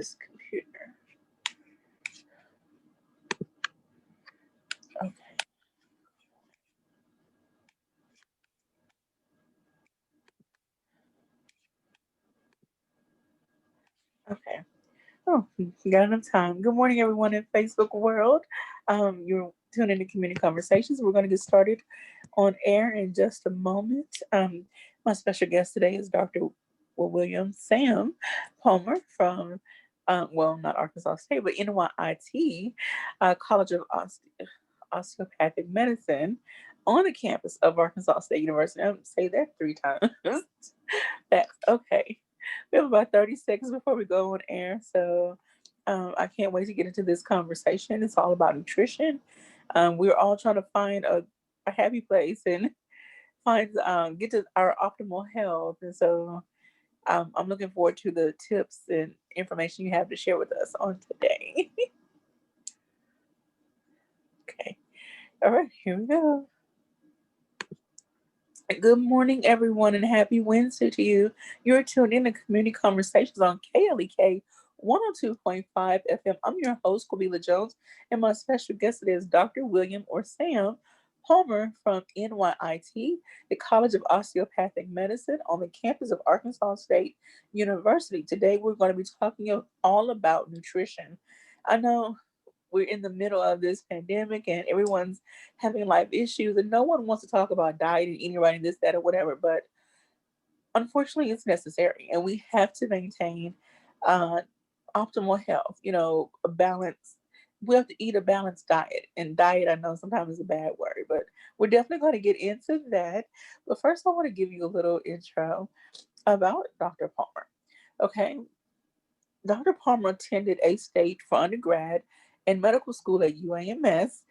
this computer. Okay. Okay. Oh, you got enough time. Good morning, everyone in Facebook world. You're tuning into Community Conversations. We're going to get started on air in just a moment. My special guest today is Dr. William Sam Palmer from, well, not Arkansas State, but NYIT, College of Osteopathic Medicine on the campus of Arkansas State University. I'm going to say that 3 times. That's okay. We have about 30 seconds before we go on air. So I can't wait to get into this conversation. It's all about nutrition. We're all trying to find a happy place and find get to our optimal health. And so I'm looking forward to the tips and information you have to share with us on today. Okay. All right, here we go. Good morning, everyone, and happy Wednesday to you. You're tuned in to Community Conversations on KLEK 102.5 FM. I'm your host, Kobila Jones, and my special guest today is Dr. William or Sam Palmer from NYIT, the College of Osteopathic Medicine on the campus of Arkansas State University. Today, we're going to be talking all about nutrition. I know we're in the middle of this pandemic and everyone's having life issues and no one wants to talk about diet and eating right and this, that, or whatever. But unfortunately, it's necessary and we have to maintain uh, optimal health, a balance. We have to eat a balanced diet. And diet, I know sometimes is a bad word, but we're definitely going to get into that. But first, I want to give you a little intro about Dr. Palmer. Okay, Dr. Palmer attended Astate for undergrad and medical school at UAMS.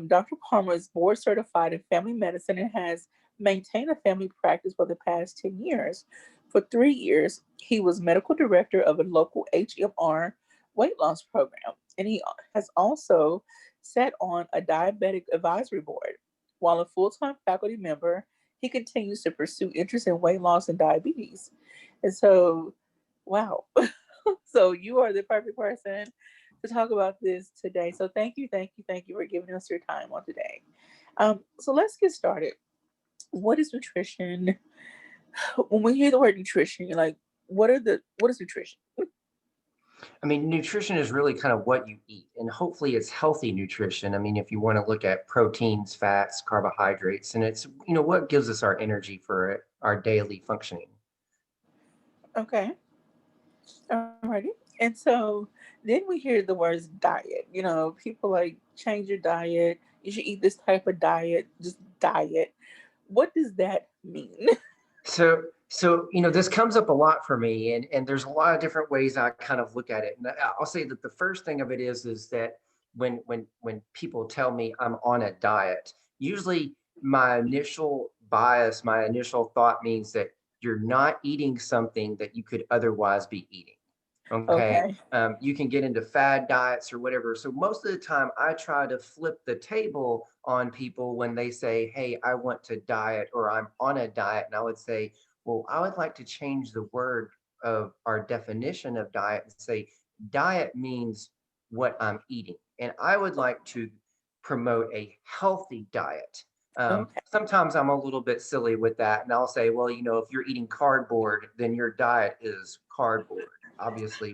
Dr. Palmer is board certified in family medicine and has maintained a family practice for the past 10 years. For 3 years, he was medical director of a local HMR weight loss program, and he has also sat on a diabetic advisory board. While a full time faculty member, he continues to pursue interest in weight loss and diabetes. And so, wow. So you are the perfect person to talk about this today. So thank you for giving us your time on today. So let's get started. What is nutrition? When we hear the word nutrition, you're like, what is nutrition? I mean, nutrition is really kind of what you eat, and hopefully it's healthy nutrition. I mean, if you want to look at proteins, fats, carbohydrates, and it's, what gives us our energy for our daily functioning. Okay. Alrighty. And so then we hear the words diet. People like change your diet. You should eat this type of diet, just diet. What does that mean? So this comes up a lot for me, and there's a lot of different ways I kind of look at it. And I'll say that the first thing of it is that when people tell me I'm on a diet, usually my initial bias, my initial thought means that you're not eating something that you could otherwise be eating. Okay. Okay. You can get into fad diets or whatever. So most of the time I try to flip the table on people when they say, hey, I want to diet or I'm on a diet. And I would say, well, I would like to change the word of our definition of diet and say diet means what I'm eating. And I would like to promote a healthy diet. Okay. Sometimes I'm a little bit silly with that. And I'll say, well, if you're eating cardboard, then your diet is cardboard. Obviously,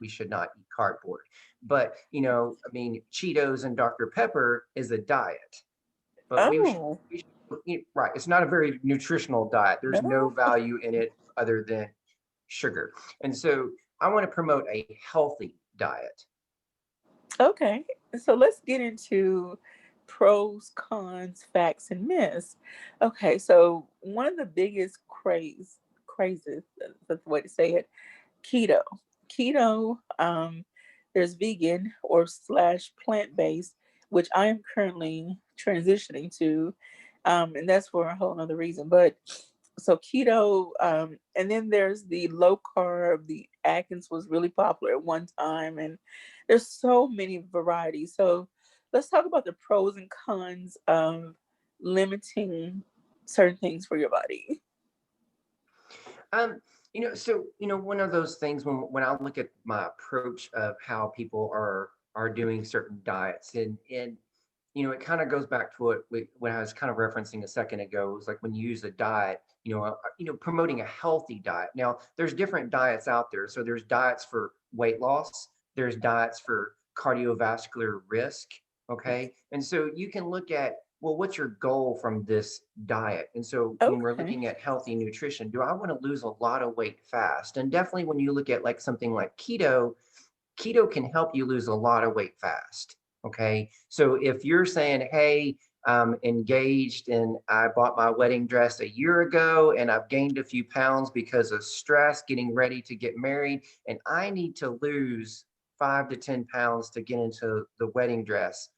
we should not eat cardboard. But, I mean, Cheetos and Dr. Pepper is a diet. But Oh, we should eat, right. It's not a very nutritional diet. There's no no. value in it other than sugar. And so I want to promote a healthy diet. Okay. So let's get into pros, cons, facts, and myths. Okay. So one of the biggest crazes, that's the way to say it, keto. Keto, there's vegan or slash plant-based, which I am currently transitioning to. And that's for a whole nother reason. But so keto, and then there's the low carb. The Atkins was really popular at one time, and there's so many varieties. So let's talk about the pros and cons of limiting certain things for your body. Um, One of those things when I look at my approach of how people are doing certain diets, and it kind of goes back to what I was kind of referencing a second ago. It was like when you use a diet, promoting a healthy diet. Now, there's different diets out there. So there's diets for weight loss, there's diets for cardiovascular risk. Okay. And so you can look at, well, what's your goal from this diet? And so when we're Okay. looking at healthy nutrition, do I want to lose a lot of weight fast? And definitely when you look at like something like keto can help you lose a lot of weight fast. Okay. So if you're saying, hey, I'm engaged and I bought my wedding dress a year ago and I've gained a few pounds because of stress getting ready to get married, and I need to lose 5 to 10 pounds to get into the wedding dress,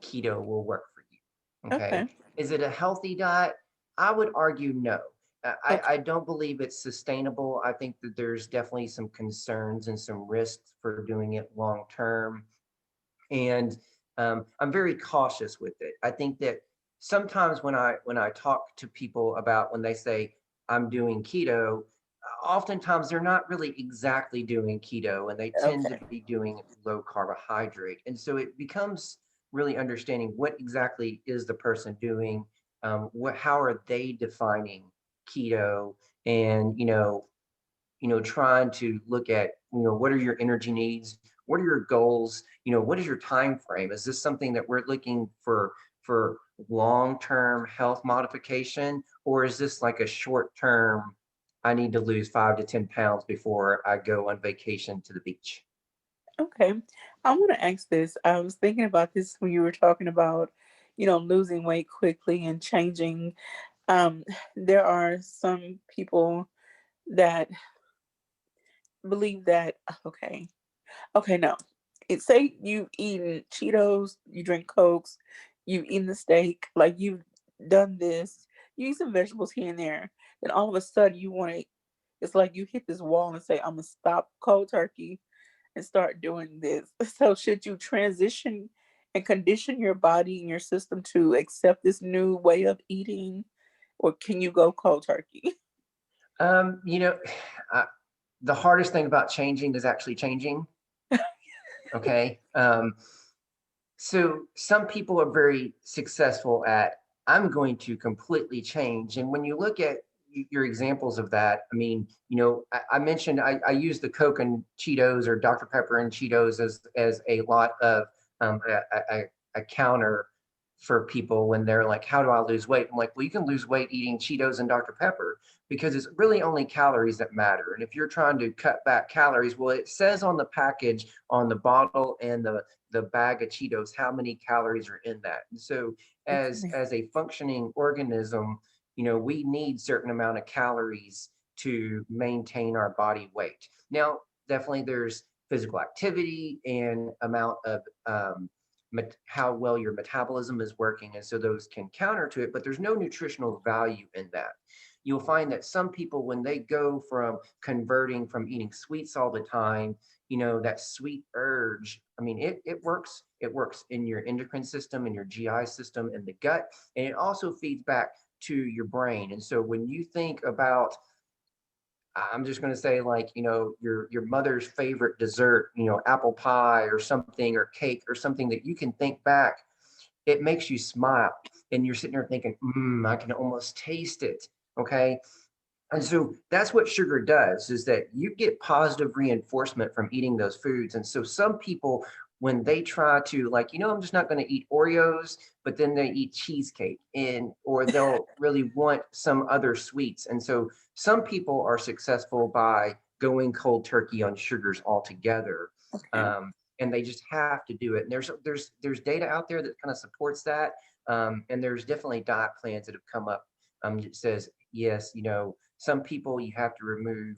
keto will work for you. Okay. Okay. Is it a healthy diet? I would argue no. Okay. I don't believe it's sustainable. I think that there's definitely some concerns and some risks for doing it long term. And I'm very cautious with it. I think that sometimes when I talk to people about when they say I'm doing keto, oftentimes they're not really exactly doing keto, and they tend to Okay. be doing low carbohydrate. And so it becomes really understanding what exactly is the person doing, how are they defining keto, and trying to look at, what are your energy needs, what are your goals, what is your time frame? Is this something that we're looking for long-term health modification, or is this like a short-term, I need to lose 5 to 10 pounds before I go on vacation to the beach? Okay. I want to ask this. I was thinking about this when you were talking about, losing weight quickly and changing. Um, there are some people that believe that, okay, okay, no. Say you eaten Cheetos, you drink Cokes, you've eaten the steak, like you've done this, you eat some vegetables here and there, then all of a sudden you want to, it's like you hit this wall and say, I'm gonna stop cold turkey and start doing this. So should you transition and condition your body and your system to accept this new way of eating, or can you go cold turkey? Um, you know, I, the hardest thing about changing is actually changing. Okay. So some people are very successful at, I'm going to completely change. And when you look at your examples of that, I mean, I mentioned I use the Coke and Cheetos or Dr. Pepper and Cheetos as a lot of a counter for people when they're like, how do I lose weight? I'm like, well, you can lose weight eating Cheetos and Dr. Pepper because it's really only calories that matter. And if you're trying to cut back calories, well, it says on the package, on the bottle and the bag of Cheetos, how many calories are in that. And so Okay. as a functioning organism, we need certain amount of calories to maintain our body weight. Now, definitely there's physical activity and amount of how well your metabolism is working. And so those can counter to it, but there's no nutritional value in that. You'll find that some people, when they go from converting from eating sweets all the time, that sweet urge, I mean, it works in your endocrine system and your GI system and the gut, and it also feeds back to your brain. And so when you think about, I'm just going to say, like, your mother's favorite dessert, apple pie or something, or cake or something that you can think back, it makes you smile, and you're sitting there thinking, I can almost taste it. Okay. And so that's what sugar does, is that you get positive reinforcement from eating those foods. And so some people, when they try to, like, I'm just not going to eat Oreos, but then they eat cheesecake, or they'll really want some other sweets. And so some people are successful by going cold turkey on sugars altogether. Okay. Um, and they just have to do it. And there's data out there that kind of supports that. And there's definitely diet plans that have come up. It says, yes, some people, you have to remove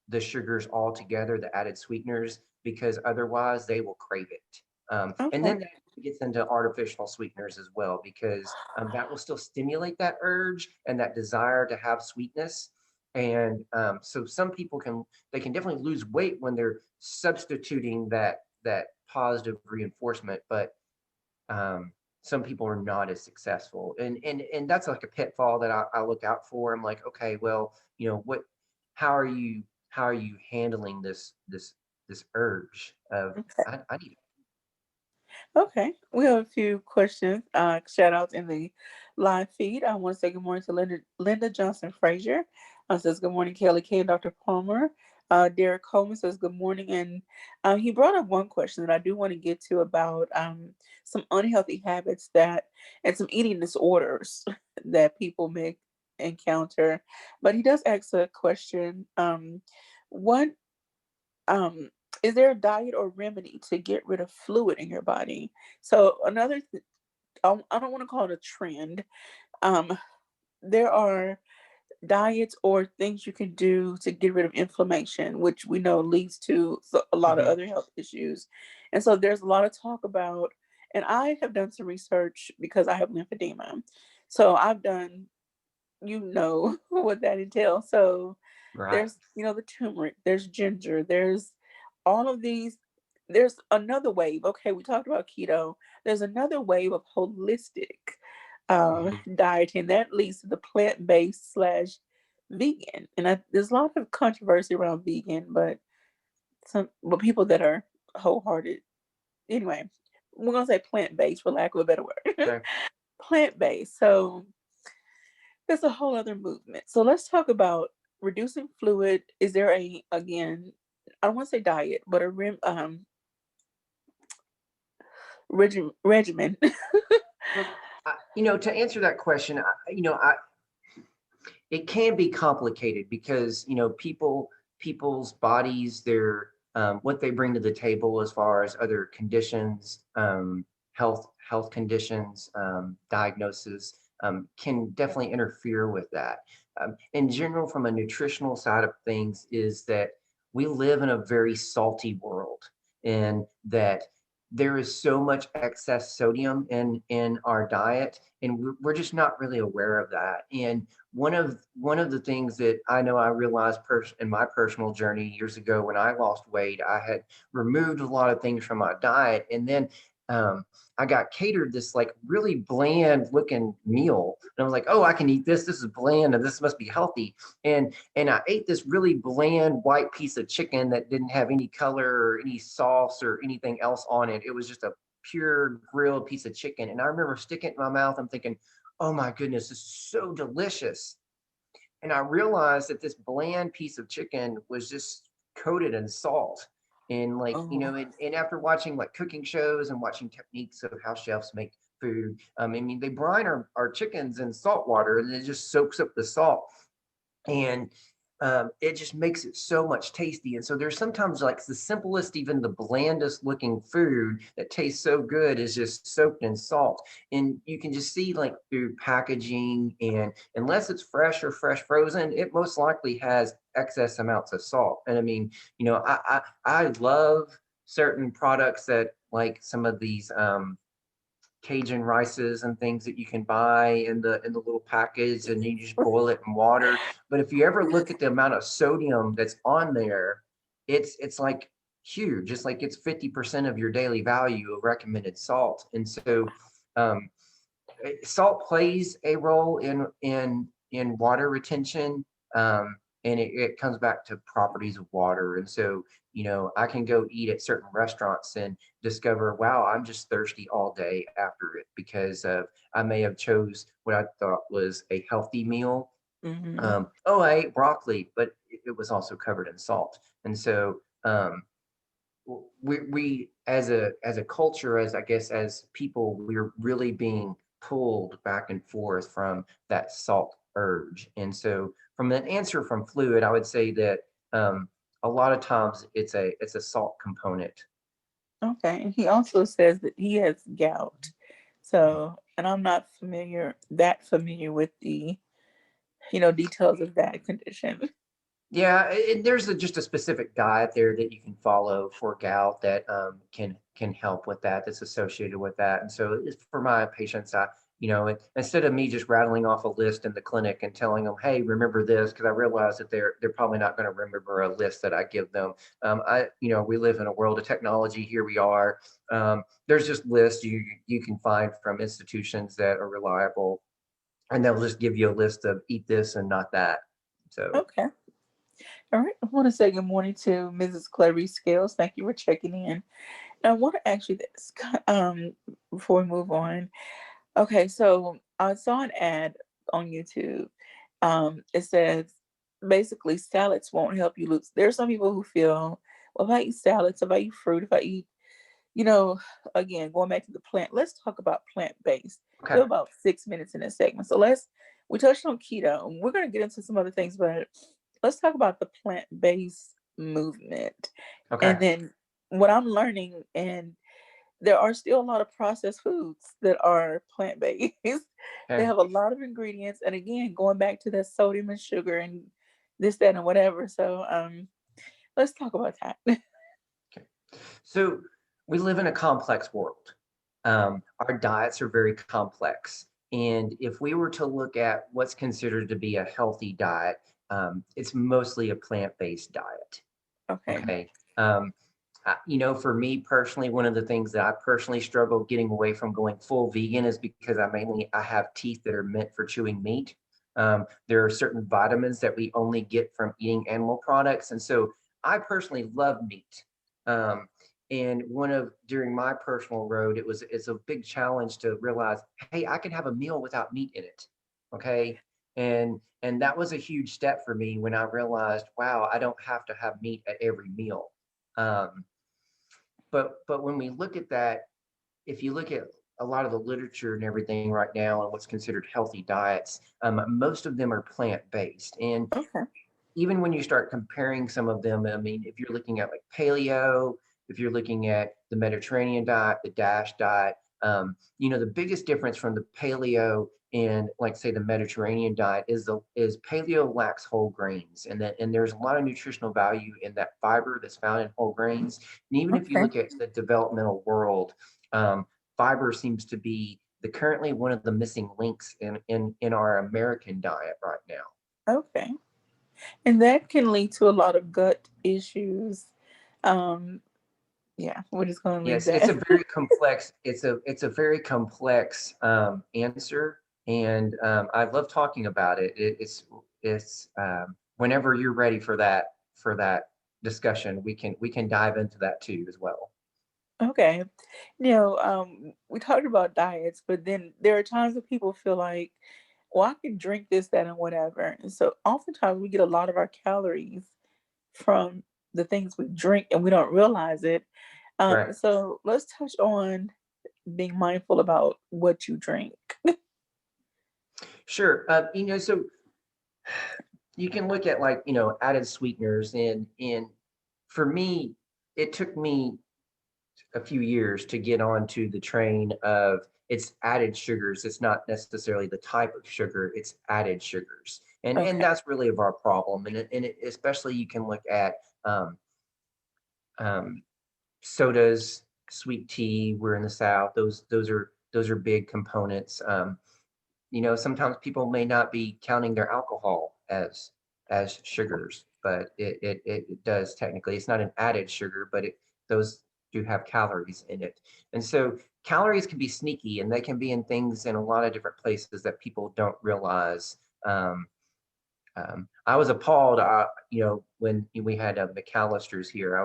the sugars altogether, the added sweeteners, because otherwise they will crave it. And Okay. then that gets into artificial sweeteners as well, because that will still stimulate that urge and that desire to have sweetness. And so some people they can definitely lose weight when they're substituting that positive reinforcement, but um, some people are not as successful, and that's like a pitfall that I look out for. I'm like, okay, well, what? how are you handling this urge of Okay. I need. Okay. We have a few questions, shout outs in the live feed. I want to say good morning to Linda Johnson Frazier. Says good morning, Kelly K and Dr. Palmer. Derek Coleman says good morning. And he brought up one question that I do want to get to about some unhealthy habits and some eating disorders that people may encounter. But he does ask a question, what um is there a diet or remedy to get rid of fluid in your body? So I don't want to call it a trend. um there are diets or things you can do to get rid of inflammation, which we know leads to a lot of Mhm. other health issues. And so there's a lot of talk about, and I have done some research because I have lymphedema, so I've done, what that entails. So Right. there's, the turmeric, there's ginger, there's all of these. There's another wave. Okay, we talked about keto. There's another wave of holistic Mhm. dieting that leads to the plant-based slash vegan. And there's a lot of controversy around vegan, but people that are wholehearted. Anyway, we're gonna say plant-based for lack of a better word. Okay. Plant-based. So it's a whole other movement. So let's talk about reducing fluid. Is there again, I don't want to say diet, but a regimen? Well, to answer that question, it can be complicated because people's bodies, their what they bring to the table as far as other conditions, health conditions, diagnosis, can definitely interfere with that. In general, from a nutritional side of things, is that we live in a very salty world, and that there is so much excess sodium in our diet, and we're just not really aware of that. And one of the things that I know I realized in my personal journey years ago when I lost weight, I had removed a lot of things from my diet, and then um, I got catered this like really bland looking meal, and I was like, "Oh, I can eat this. This is bland, and this must be healthy." And I ate this really bland white piece of chicken that didn't have any color or any sauce or anything else on it. It was just a pure grilled piece of chicken, and I remember sticking it in my mouth. I'm thinking, oh my goodness, this is so delicious. And I realized that this bland piece of chicken was just coated in salt. And like, Oh, and after watching like cooking shows and watching techniques of how chefs make food, I mean, they brine our chickens in salt water and it just soaks up the salt. And it just makes it so much tasty. And so there's sometimes like the simplest, even the blandest looking food that tastes so good is just soaked in salt. And you can just see like through packaging, and unless it's fresh or fresh frozen, it most likely has excess amounts of salt. And I mean, I love certain products that like some of these Cajun rices and things that you can buy in the little package, and you just boil it in water. But if you ever look at the amount of sodium that's on there, it's like huge. It's like it's 50% of your daily value of recommended salt. And so um, salt plays a role in water retention, and it comes back to properties of water. And so I can go eat at certain restaurants and discover, wow, I'm just thirsty all day after it because I may have chose what I thought was a healthy meal. hmm. Oh, I ate broccoli, but it was also covered in salt. And so we as a culture, as I guess as people, we're really being pulled back and forth from that salt urge. And so from an answer from fluid, I would say that a lot of times it's a salt component. Okay. And he also says that he has gout. So, and I'm not familiar with the, details of that condition. Yeah, there's just a specific diet there that you can follow for gout that can help with that. That's associated with that. And so for my patients, instead of me just rattling off a list in the clinic and telling them, "Hey, remember this," because I realize that they're probably not going to remember a list that I give them. We live in a world of technology. Here we are. There's just lists you can find from institutions that are reliable, and they'll just give you a list of eat this and not that. So. Okay. All right. I want to say good morning to Mrs. Clarice Scales. Thank you for checking in. And I want to ask you this before we move on. Okay, so I saw an ad on YouTube. It says basically salads won't help you lose. There are some people who feel, well, if I eat salads, if I eat fruit, if I eat, you know, again, going back to the plant, let's talk about plant based. We Okay. have about 6 minutes in this segment. So we touched on keto, and we're going to get into some other things, but let's talk about the plant based movement. Okay. And then what I'm learning, and there are still a lot of processed foods that are plant based. They Okay. have a lot of ingredients, and again, going back to that sodium and sugar and this, that, and whatever. So, let's talk about that. Okay. So we live in a complex world. Our diets are very complex. And if we were to look at what's considered to be a healthy diet, it's mostly a plant-based diet. Okay. Okay. Um, for me personally, one of the things that I personally struggle getting away from going full vegan is because I have teeth that are meant for chewing meat. There are certain vitamins that we only get from eating animal products, and so I personally love meat. Um, and one of during my personal road, it's a big challenge to realize, hey, I can have a meal without meat in it. Okay. And that was a huge step for me when I realized, wow, I don't have to have meat at every meal. Um, but when we look at that, if you look at a lot of the literature and everything right now and what's considered healthy diets, most of them are plant based. And Okay. even when you start comparing some of them, I mean, if you're looking at like paleo, if you're looking at the Mediterranean diet, the DASH diet, the biggest difference from the paleo and like say the Mediterranean diet is paleo lacks whole grains, and there's a lot of nutritional value in that fiber that's found in whole grains. And even if you Okay. look at the developmental world, um, fiber seems to be the currently one of the missing links in our American diet right now. Okay. And that can lead to a lot of gut issues. Um, yeah, we're just going to leave Yes, it's a that. very complex. It's a very complex answer, and I love talking about it. It's whenever you're ready for that discussion, we can dive into that too as well. Okay. We talked about diets, but then there are times that people feel like, well, I can drink this, that, and whatever. And so oftentimes we get a lot of our calories from the things we drink and we don't realize it. Right. So let's touch on being mindful about what you drink. Sure. So you can look at like added sweeteners and for me, it took me a few years to get onto the train of it's added sugars. It's not necessarily the type of sugar, it's added sugars. And Okay. that's really of our problem. Especially you can look at um, um, sodas, sweet tea. We're in the South. Those are big components. Sometimes people may not be counting their alcohol as sugars, but it does technically. It's not an added sugar, but those do have calories in it. And so calories can be sneaky, and they can be in things in a lot of different places that people don't realize. Um, I was appalled, when we had McAllister's here. I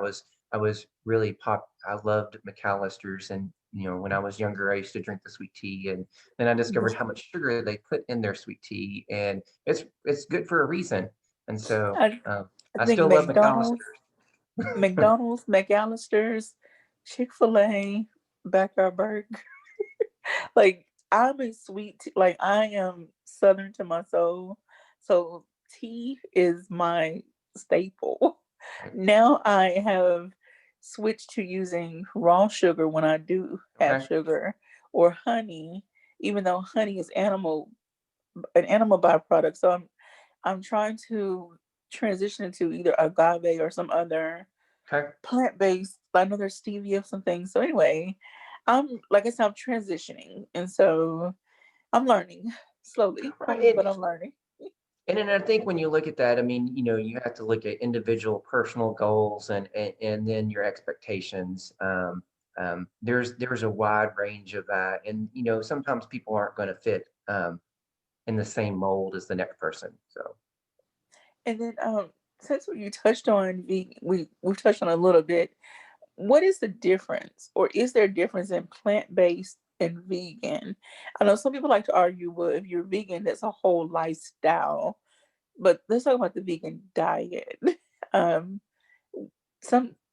was really I loved McAllister's, and when I was younger, I used to drink the sweet tea, and then I discovered how much sugar they put in their sweet tea, and it's good for a reason. And so I, I I think still love McAllister's. McAllister's, Chick-fil-A, Backyard Burger. Like I'm a like I am Southern to my soul. So tea is my staple. Right. Now I have switched to using raw sugar when I do have Okay. sugar or honey, even though honey is an animal byproduct. So I'm trying to transition into either agave or some other Okay. plant based. I know there's stevia, some things. So anyway, I'm like I said, I'm transitioning, and so I'm learning slowly, Right. And but I'm learning. And then I think when you look at that, I mean, you have to look at individual personal goals and then your expectations. There's a wide range of that, and sometimes people aren't going to fit in the same mold as the next person. So And then since you touched on vegan, we've touched on a little bit. What is the difference, or is there a difference in plant based and vegan? I know some people like to argue, well, if you're vegan, that's a whole lifestyle. But let's talk about the vegan diet. Um,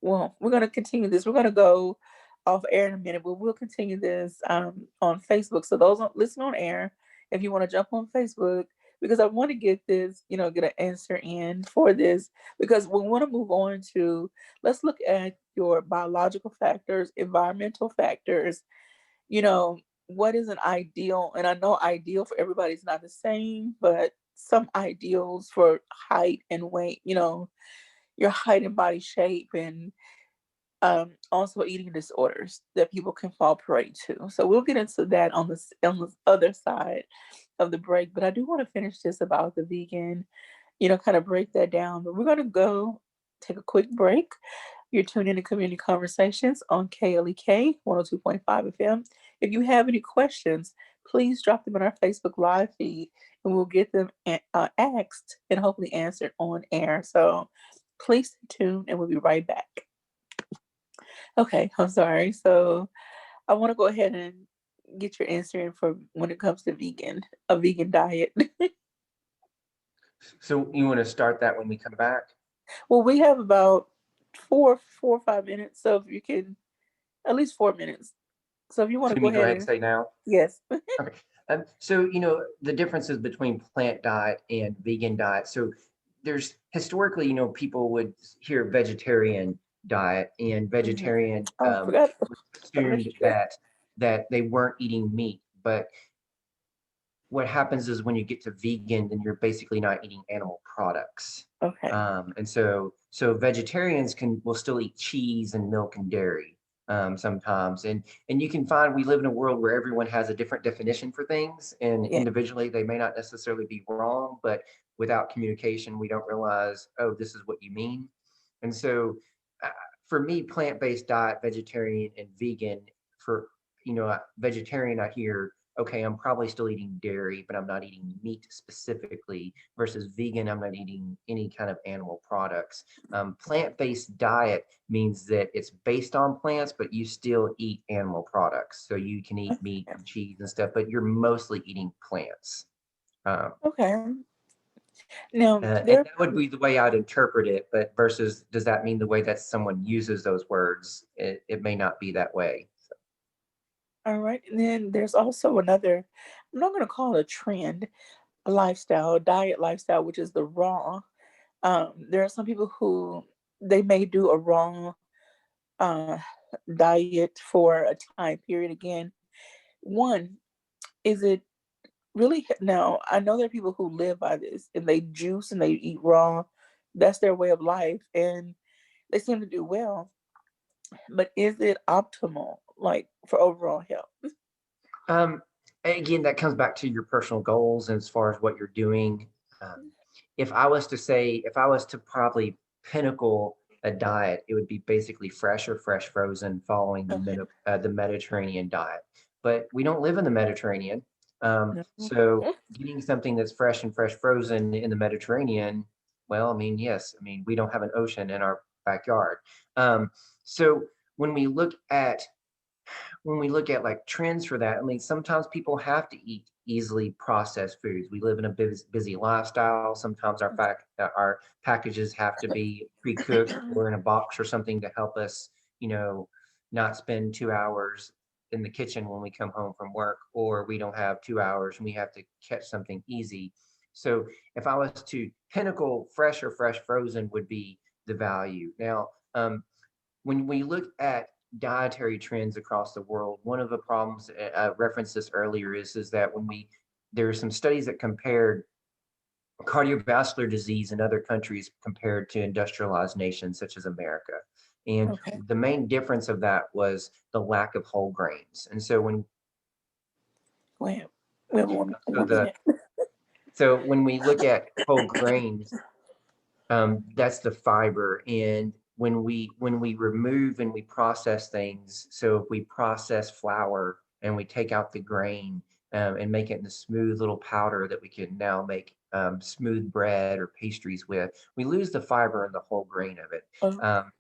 we're going to continue this. We're going to go off air in a minute, but we'll continue this on Facebook. So those listen on air, if you want to jump on Facebook, because I want to get this, get an answer in for this, because we want to move on to, let's look at your biological factors, environmental factors, you know, what is an ideal? And I know ideal for everybody is not the same, but some ideals for height and weight, your height and body shape, and also eating disorders that people can fall prey to. So we'll get into that on the other side of the break. But I do want to finish this about the vegan, kind of break that down. But we're going to go take a quick break. You're tuned in to Community Conversations on KLEK 102.5 FM. If you have any questions, please drop them in our Facebook Live feed and we'll get them asked and hopefully answered on air. So please stay tuned and we'll be right back. Okay, I'm sorry. So I want to go ahead and get your answer in for when it comes to a vegan diet. So you want to start that when we come back? Well, we have about 4 or 5 minutes, so if you can, at least 4 minutes. So if you want So to let go me go ahead ahead and and say now. yes. Okay. So the differences between plant diet and vegan diet. So there's historically, people would hear vegetarian diet, and Mhm. vegetarian Oh, I forgot was the assumed vegetarian. that they weren't eating meat. But what happens is when you get to vegan, then you're basically not eating animal products. Okay. And so vegetarians will still eat cheese and milk and dairy sometimes, and you can find we live in a world where everyone has a different definition for things, and Yeah. individually they may not necessarily be wrong, but without communication, we don't realize, oh, this is what you mean. And so, uh, for me, plant-based diet, vegetarian and vegan, for vegetarian, I hear, okay, I'm probably still eating dairy, but I'm not eating meat specifically, versus vegan, I'm not eating any kind of animal products. Plant-based diet means that it's based on plants, but you still eat animal products. So you can eat meat and cheese and stuff, but you're mostly eating plants. Um, Okay. Now and that would be the way I'd interpret it, but versus, does that mean the way that someone uses those words? It may not be that way. all right. And then there's also another, I'm not gonna call it a trend, a lifestyle, diet lifestyle, which is the raw. There are some people who they may do a raw uh diet for a time period again. One, is it really now I know there are people who live by this and they juice and they eat raw. That's their way of life and they seem to do well. But is it optimal, like for overall health? Um, Again, that comes back to your personal goals and as far as what you're doing. Um, if I was to probably pinnacle a diet, it would be basically fresh or fresh frozen, following Okay. the Mediterranean diet. But we don't live in the Mediterranean, No. so getting something that's fresh and fresh frozen in the Mediterranean, well, I mean, yes, I mean we don't have an ocean in our backyard. So when we look at like trends for that, I mean, sometimes people have to eat easily processed foods. We live in a busy lifestyle. Sometimes our packages have to be pre-cooked or in a box or something to help us, you know, not spend 2 hours in the kitchen when we come home from work, or we don't have 2 hours and we have to catch something easy. So if I was to pinnacle, fresh or fresh frozen would be the value. Now, when we look at dietary trends across the world, one of the problems, I referenced this earlier, is that there are some studies that compared cardiovascular disease in other countries compared to industrialized nations such as America. And Okay. the main difference of that was the lack of whole grains. And so Wait. We have so one the minute. so when we look at whole grains, that's the fiber. And when we remove and we process things, so if we process flour and we take out the grain, and make it in a smooth little powder that we can now make smooth bread or pastries with, we lose the fiber and the whole grain of it. Oh, Um,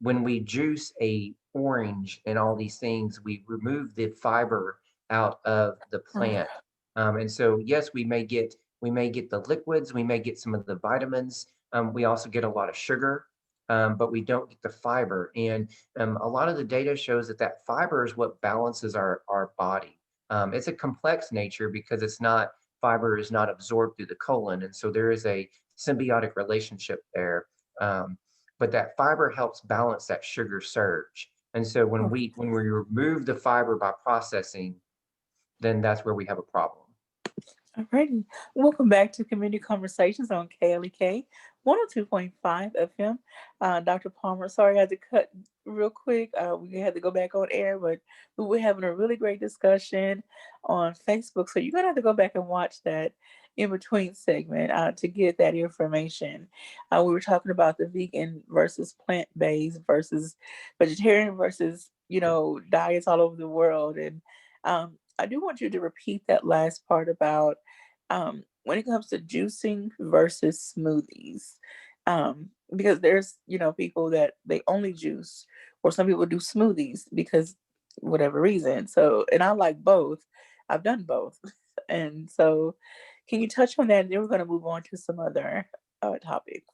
when we juice a orange and all these things, we remove the fiber out of the plant. And so, yes, we may get the liquids, we may get some of the vitamins. We also get a lot of sugar, but we don't get the fiber. And a lot of the data shows that that fiber is what balances our body. It's a complex nature because it's not fiber is not absorbed through the colon, and so there is a symbiotic relationship there. Um, but that fiber helps balance that sugar surge. And so when oh. we remove the fiber by processing, then that's where we have a problem. Alrighty. Welcome back to Community Conversations on KLEK 102.5 FM. Dr. Palmer, sorry I had to cut real quick. We had to go back on air, but we were having a really great discussion on Facebook. So you're going to have to go back and watch that in between segment to get that information. We were talking about the vegan versus plant-based versus vegetarian versus, diets all over the world. And I do want you to repeat that last part about when it comes to juicing versus smoothies. Because there's, people that they only juice, or some people do smoothies because whatever reason. So, and I like both. I've done both. And so, can you touch on that? And then we're going to move on to some other topics.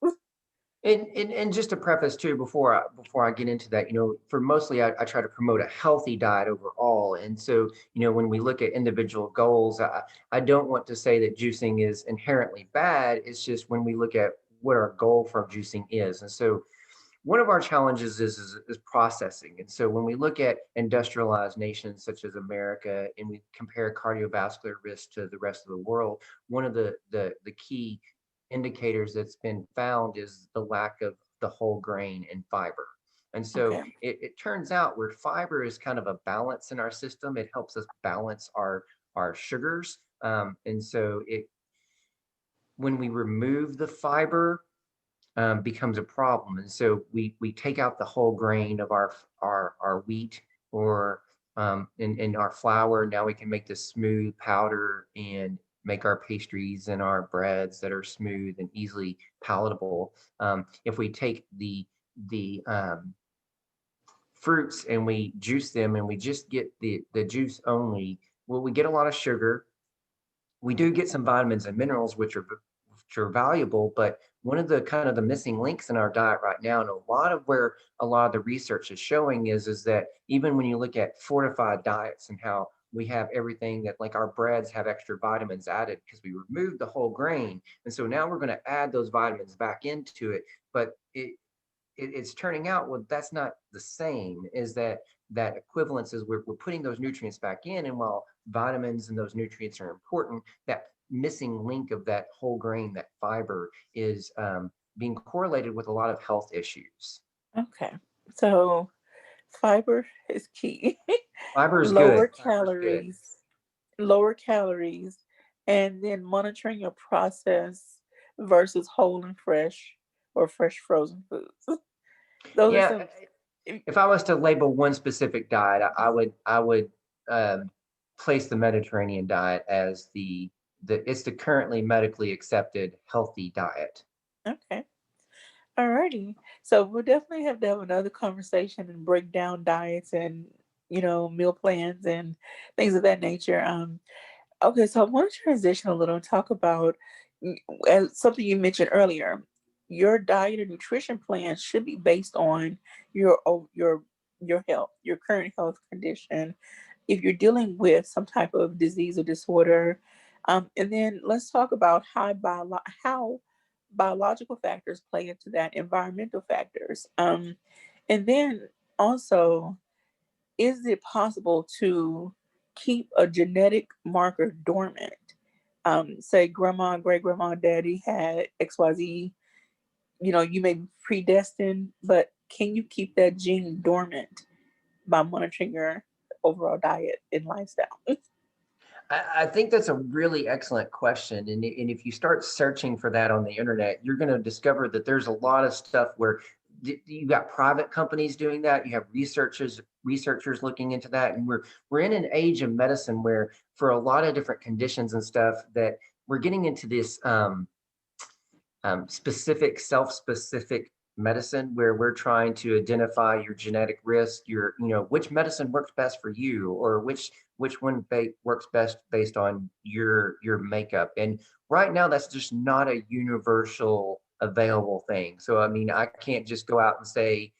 And just a preface too, before I get into that, for mostly I try to promote a healthy diet overall. And so, when we look at individual goals, I don't want to say that juicing is inherently bad. It's just when we look at what our goal from juicing is. And so one of our challenges is processing. And so when we look at industrialized nations such as America and we compare cardiovascular risk to the rest of the world, one of the key indicators that's been found is the lack of the whole grain and fiber. And so Okay. it turns out where fiber is kind of a balance in our system, it helps us balance our sugars. And so it when we remove the fiber, becomes a problem. And so we take out the whole grain of our wheat or in our flour. Now we can make this smooth powder and make our pastries and our breads that are smooth and easily palatable. If we take the fruits and we juice them and we just get the juice only, well, we get a lot of sugar. We do get some vitamins and minerals which are valuable, but one of the kind of the missing links in our diet right now, and a lot of where a lot of the research is showing is that even when you look at fortified diets and how we have everything that like our breads have extra vitamins added because we removed the whole grain, and so now we're going to add those vitamins back into it, but it's turning out, well, that's not the same. Is that equivalence is we're putting those nutrients back in, and while vitamins and those nutrients are important, that missing link of that whole grain, that fiber, is being correlated with a lot of health issues. Okay. So, fiber is key. Fiber is lower good. Fiber is good. calories, lower calories, and then monitoring your process versus whole and fresh or fresh frozen foods. Those are Yeah, some. if I was to label one specific diet, I would um, place the Mediterranean diet as the it's the currently medically accepted healthy diet. Okay. Alrighty. So we'll definitely have to have another conversation and break down diets and meal plans and things of that nature. Okay, so I want to transition a little and talk about as something you mentioned earlier. Your diet and nutrition plan should be based on your health, your current health condition. If you're dealing with some type of disease or disorder, and then let's talk about how biological factors play into that, environmental factors, and then also is it possible to keep a genetic marker dormant? Say grandma, great grandma, daddy had XYZ, you may be predestined, but can you keep that gene dormant by monitoring your overall diet and lifestyle? I think that's a really excellent question. And if you start searching for that on the internet, you're going to discover that there's a lot of stuff where you got private companies doing that. You have researchers looking into that. And we're in an age of medicine where for a lot of different conditions and stuff that we're getting into this specific, self-specific medicine where we're trying to identify your genetic risk, your, which medicine works best for you, or which one works best based on your makeup. And right now, that's just not a universal available thing. So I mean, I can't just go out and say,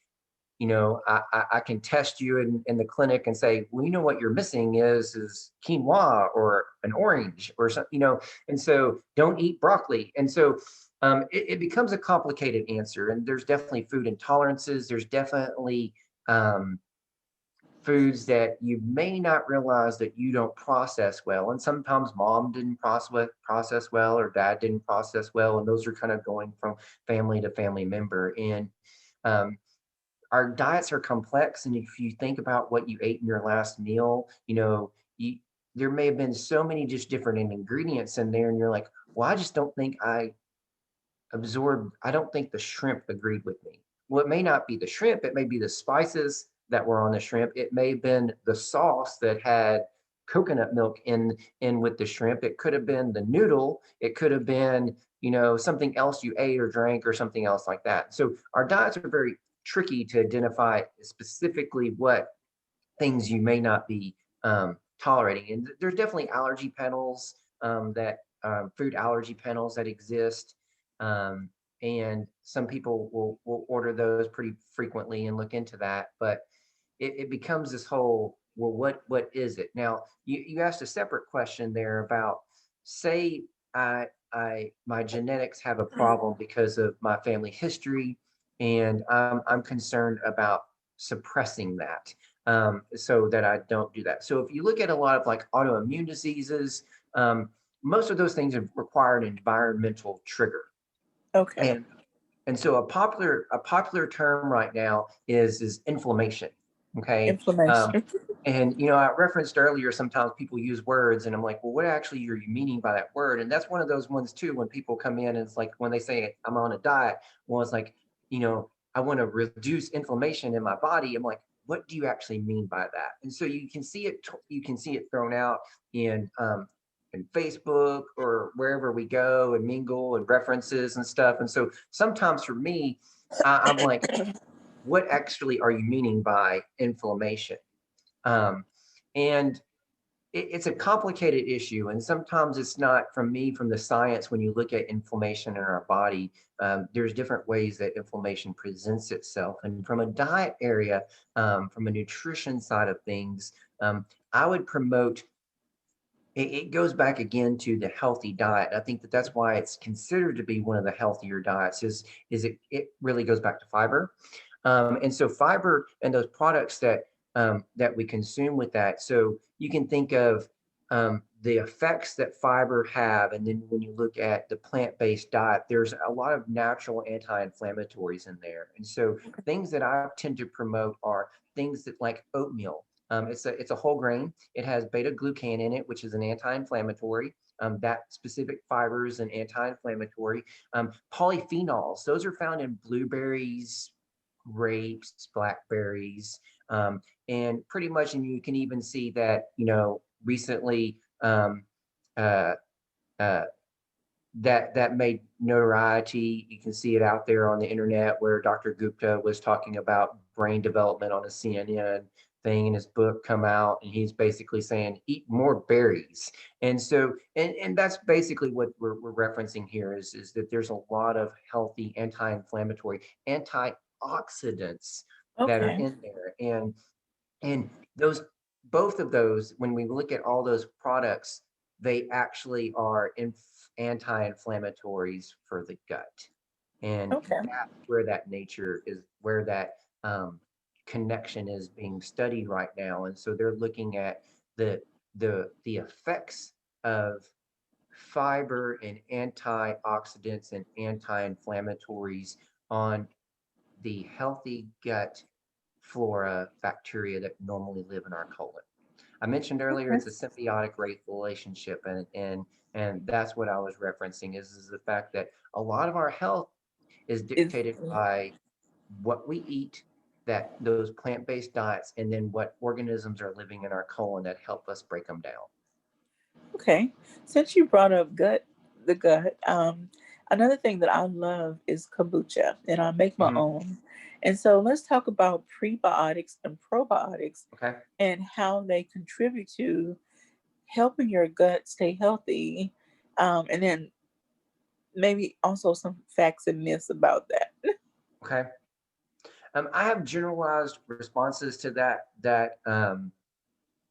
I can test you in the clinic and say, well, what you're missing is quinoa or an orange or something, and so don't eat broccoli. And so it becomes a complicated answer. And there's definitely food intolerances. There's definitely um, foods that you may not realize that you don't process well. And sometimes mom didn't process well, or dad didn't process well. And those are kind of going from family to family member. And um, our diets are complex, and if you think about what you ate in your last meal, you there may have been so many just different ingredients in there, and you're like, well, I don't think the shrimp agreed with me. Well, it may not be the shrimp, it may be the spices that were on the shrimp. It may have been the sauce that had coconut milk in with the shrimp. It could have been the noodle. It could have been, something else you ate or drank or something else like that. So our diets are very tricky to identify specifically what things you may not be tolerating. And there's definitely allergy panels that food allergy panels that exist. Um, and some people will order those pretty frequently and look into that. But it becomes this whole, well, what is it? Now, you asked a separate question there about, say, my genetics have a problem because of my family history, and I'm concerned about suppressing that, so that I don't do that. So if you look at a lot of like autoimmune diseases, most of those things require an environmental trigger. Okay. And so a popular term right now is inflammation. Okay. Inflammation. And I referenced earlier, sometimes people use words, and I'm like, well, what actually are you meaning by that word? And that's one of those ones too, when people come in and it's like, when they say I'm on a diet, well, it's like, I want to reduce inflammation in my body. I'm like, what do you actually mean by that? And so you can see it thrown out in Facebook or wherever we go and mingle and references and stuff. And so sometimes for me, I'm like, what actually are you meaning by inflammation? Um, and it's a complicated issue. And sometimes it's not from the science. When you look at inflammation in our body, there's different ways that inflammation presents itself. And from a diet area, from a nutrition side of things, I would promote it goes back again to the healthy diet. I think that that's why it's considered to be one of the healthier diets. It really goes back to fiber, and so fiber and those products that we consume with that. So you can think of the effects that fiber have, and then when you look at the plant-based diet, there's a lot of natural anti-inflammatories in there. And so things that I tend to promote are things that like oatmeal. It's a whole grain. It has beta glucan in it, which is an anti-inflammatory. That specific fiber is an anti-inflammatory. Polyphenols, those are found in blueberries, grapes, blackberries, and pretty much. And you can even see that, recently, uh, uh, that made notoriety. You can see it out there on the internet, where Dr. Gupta was talking about brain development on a CNN thing, and his book come out, and he's basically saying eat more berries. And so, and that's basically what we're referencing here, is that there's a lot of healthy anti-inflammatory, antioxidants that are Okay. in there. And those, both of those, when we look at all those products, they actually are anti-inflammatories for the gut. And Okay. that's where that nature is, where that connection is being studied right now. And so they're looking at the effects of fiber and antioxidants and anti-inflammatories on the healthy gut flora, bacteria that normally live in our colon. I mentioned earlier Okay. it's a symbiotic relationship, and that's what I was referencing, is the fact that a lot of our health is Is dictated by what we eat, that those plant-based diets, and then what organisms are living in our colon that help us break them down. okay. Since you brought up gut, the gut. Another thing that I love is kombucha, and I make my Mhm. own. And so let's talk about prebiotics and probiotics Okay. and how they contribute to helping your gut stay healthy. And then maybe also some facts and myths about that. Okay. I have generalized responses to that,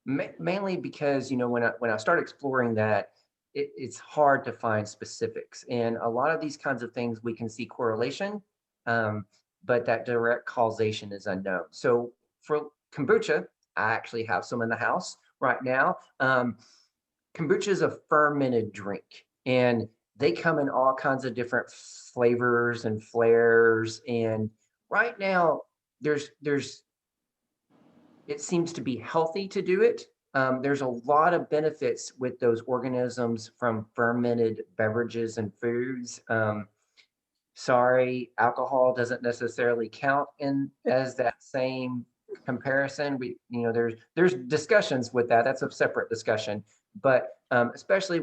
mainly because when I start exploring that, it's hard to find specifics, and a lot of these kinds of things we can see correlation, um, but that direct causation is unknown. So for kombucha, I actually have some in the house right now. Kombucha is a fermented drink, and they come in all kinds of different flavors and flares. And right now, there's it seems to be healthy to do it. There's a lot of benefits with those organisms from fermented beverages and foods. Sorry, alcohol doesn't necessarily count in as that same comparison. There's discussions with that. That's a separate discussion. But especially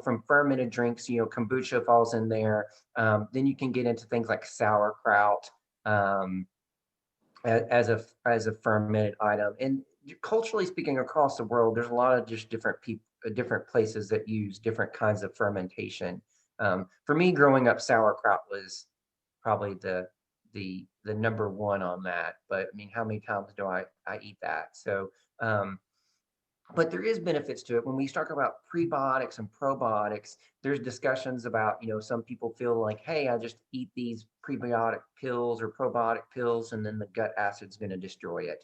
from fermented drinks, kombucha falls in there. Then you can get into things like sauerkraut. Um, as a fermented item. And culturally speaking, across the world, there's a lot of just different people, different places that use different kinds of fermentation. For me, growing up, sauerkraut was probably the number one on that. But I mean, how many times do I eat that? So but there is benefits to it. When we talk about prebiotics and probiotics, there's discussions about, some people feel like, hey, I just eat these prebiotic pills or probiotic pills, and then the gut acid's going to destroy it.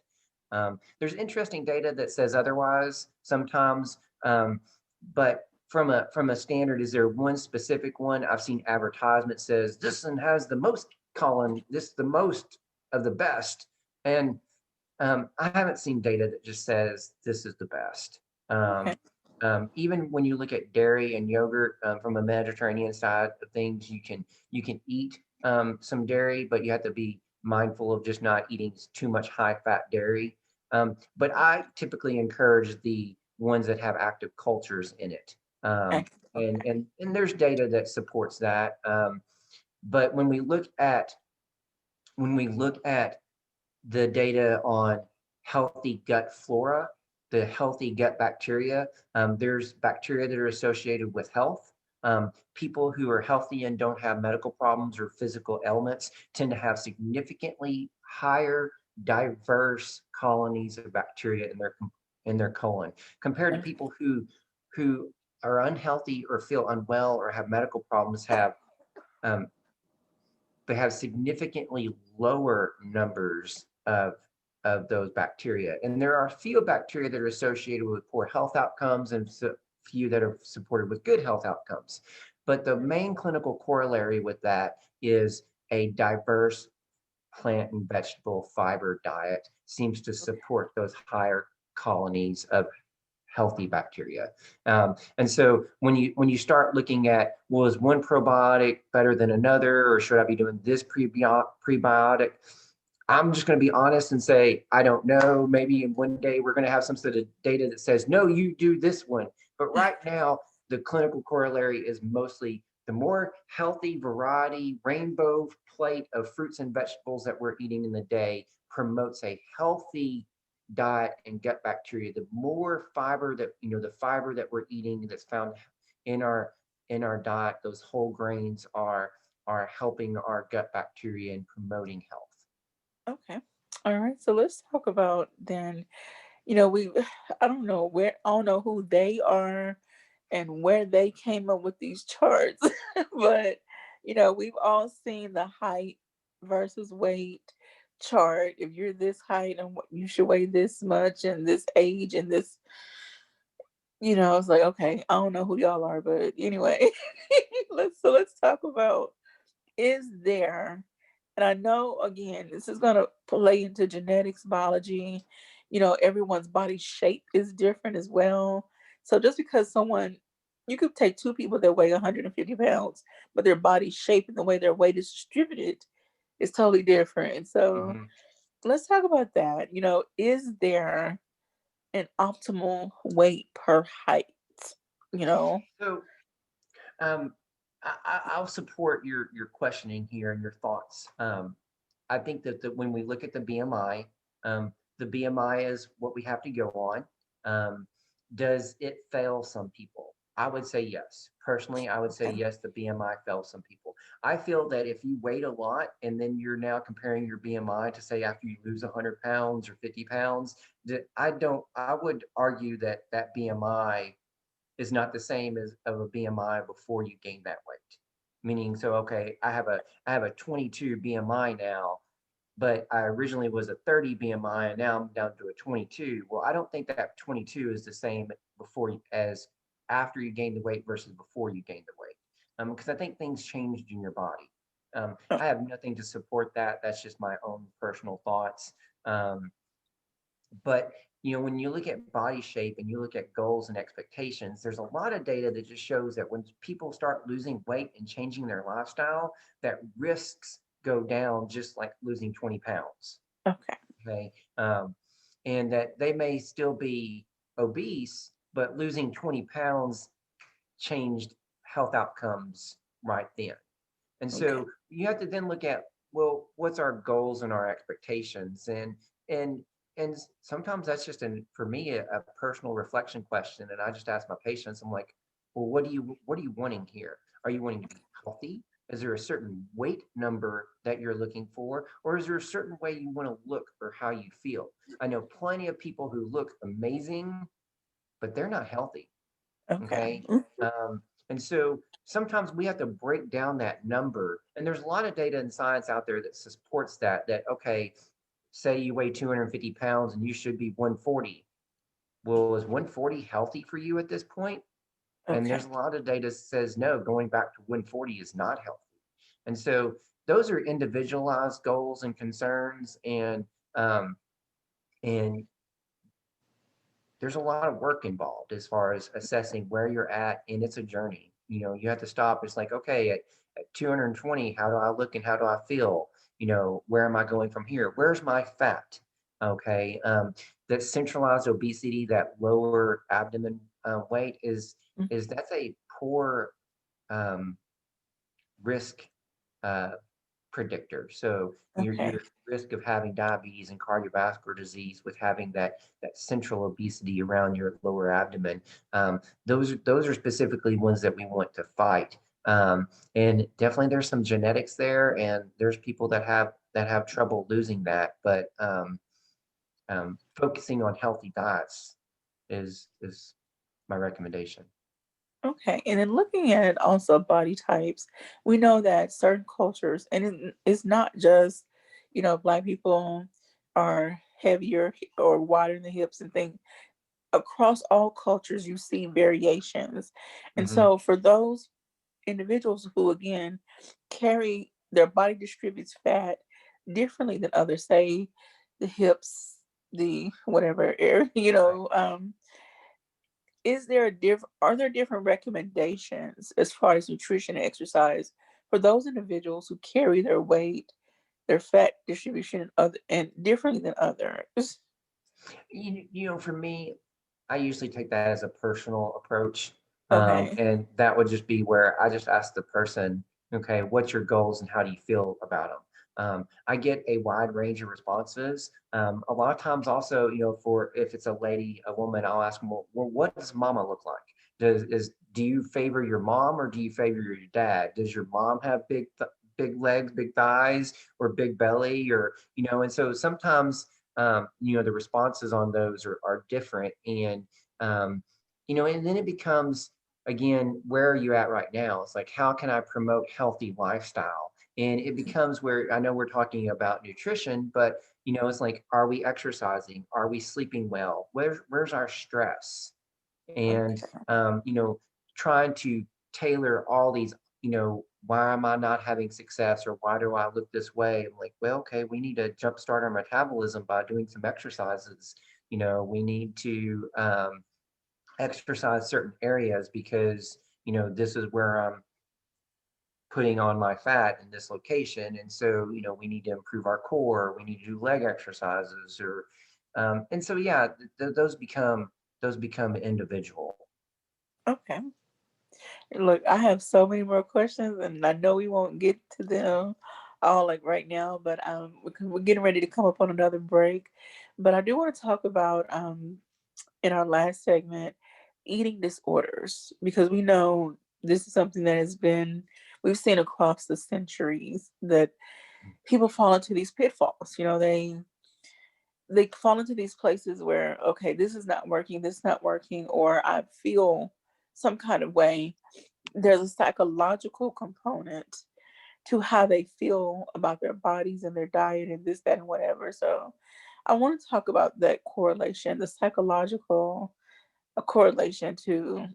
There's interesting data that says otherwise sometimes, but from a standard, is there one specific one? I've seen advertisement says this one has the most colon, this the most of the best, and I haven't seen data that just says this is the best. Okay. Even when you look at dairy and yogurt from a Mediterranean side of things, you can eat some dairy, but you have to be mindful of just not eating too much high fat dairy. But I typically encourage the ones that have active cultures in it, Okay. and there's data that supports that. But when we look at the data on healthy gut flora, the healthy gut bacteria. There's bacteria that are associated with health. People who are healthy and don't have medical problems or physical ailments tend to have significantly higher diverse colonies of bacteria in their colon compared to people who are unhealthy or feel unwell or have medical problems um, they have significantly lower numbers of those bacteria. And there are few bacteria that are associated with poor health outcomes and few that are supported with good health outcomes. But the main clinical corollary with that is a diverse plant and vegetable fiber diet seems to support those higher colonies of healthy bacteria. And so when you start looking at, well, is one probiotic better than another, or should I be doing this prebiotic? I'm just going to be honest and say I don't know. Maybe in one day we're going to have some sort of data that says no, you do this one. But right now, the clinical corollary is mostly the more healthy variety, rainbow plate of fruits and vegetables that we're eating in the day promotes a healthy diet and gut bacteria. The more fiber that the fiber that we're eating that's found in our in our diet, those whole grains are helping our gut bacteria and promoting health. Okay. All right. So let's talk about then, we I don't know who they are and where they came up with these charts, but we've all seen the height versus weight chart. If you're this height and you should weigh this much and this age and this, it's like, okay, I don't know who y'all are, but anyway, let's talk about, is there, and I know again this is going to play into genetics, biology, everyone's body shape is different as well. So just because someone, you could take two people that weigh 150 pounds, but their body shape and the way their weight is distributed is totally different. So Mhm. let's talk about that. Is there an optimal weight per height? you know So, um, I'll support your questioning here and your thoughts. I think that when we look at the BMI is what we have to go on. Um, does it fail some people? I would say yes. Personally, I would say Okay. yes, the BMI fails some people. I feel that if you weigh a lot and then you're now comparing your BMI to say after you lose 100 pounds or 50 pounds, I would argue that that BMI is not the same as of a BMI before you gain that weight. Meaning, so okay, I have a 22 BMI now, but I originally was a 30 BMI and now I'm down to a 22. Well, I don't think that 22 is the same as after you gain the weight versus before you gain the weight. Because I think things changed in your body. Oh, I have nothing to support that. That's just my own personal thoughts. Um, but when you look at body shape and you look at goals and expectations, there's a lot of data that just shows that when people start losing weight and changing their lifestyle, that risks go down just like losing 20 pounds. okay. Okay. And that they may still be obese, but losing 20 pounds changed health outcomes right then. And Okay. so you have to then look at, well, what's our goals and our expectations? And and sometimes that's just for me a personal reflection question. And I just ask my patients, I'm like, well, what are you wanting here? Are you wanting to be healthy? Is there a certain weight number that you're looking for? Or is there a certain way you want to look or how you feel? I know plenty of people who look amazing, but they're not healthy. Okay. Okay. And so sometimes we have to break down that number. And there's a lot of data and science out there that supports that, okay, say you weigh 250 pounds and you should be 140. Well, is 140 healthy for you at this point? And Okay. there's a lot of data that says no, going back to 140 is not healthy. And so those are individualized goals and concerns. And there's a lot of work involved as far as assessing where you're at, and it's a journey. You have to stop. It's like, okay, at 220, how do I look and how do I feel? Where am I going from here? Where's my fat? Okay. That centralized obesity, that lower abdomen weight is that's a poor um, risk uh, predictor. So you're Okay. at risk of having diabetes and cardiovascular disease with having that central obesity around your lower abdomen. Those are specifically ones that we want to fight. And definitely there's some genetics there, and there's people that have trouble losing that. But focusing on healthy diets is my recommendation. Okay. And then looking at also body types, we know that certain cultures, and it's not just, Black people are heavier or wider in the hips and things. Across all cultures, you see variations. And Hmm. so for those individuals who, again, carry their body distributes fat differently than others, say the hips, the whatever area, Right. is there a are there different recommendations as far as nutrition and exercise for those individuals who carry their weight, their fat distribution other and differently than others? For me, I usually take that as a personal approach. Okay. And that would just be where I just ask the person, okay, what's your goals and how do you feel about them? I get a wide range of responses. A lot of times also, for if it's a lady, a woman, I'll ask them, well, what does mama look like? Do you favor your mom or do you favor your dad? Does your mom have big legs, big thighs, or big belly, and so sometimes the responses on those are different. And then it becomes, again, where are you at right now? It's like, how can I promote healthy lifestyle? And it becomes where I know we're talking about nutrition, but it's like, are we exercising? Are we sleeping well? Where's our stress? And Okay. trying to tailor all these, why am I not having success or why do I look this way? I'm like, well, okay, we need to jumpstart our metabolism by doing some exercises. We need to exercise certain areas because this is where I'm putting on my fat in this location, and so we need to improve our core. We need to do leg exercises, or and so yeah, those become individual. Okay. Look, I have so many more questions, and I know we won't get to them all like right now, but we're getting ready to come up on another break. But I do want to talk about in our last segment eating disorders, because we know this is something that has been we've seen across the centuries, that people fall into these pitfalls. You know, they fall into these places where, okay, this is not working, this is not working, or I feel some kind of way. There's a psychological component to how they feel about their bodies and their diet and this, that, and whatever. So I want to talk about that correlation, the psychological a correlation to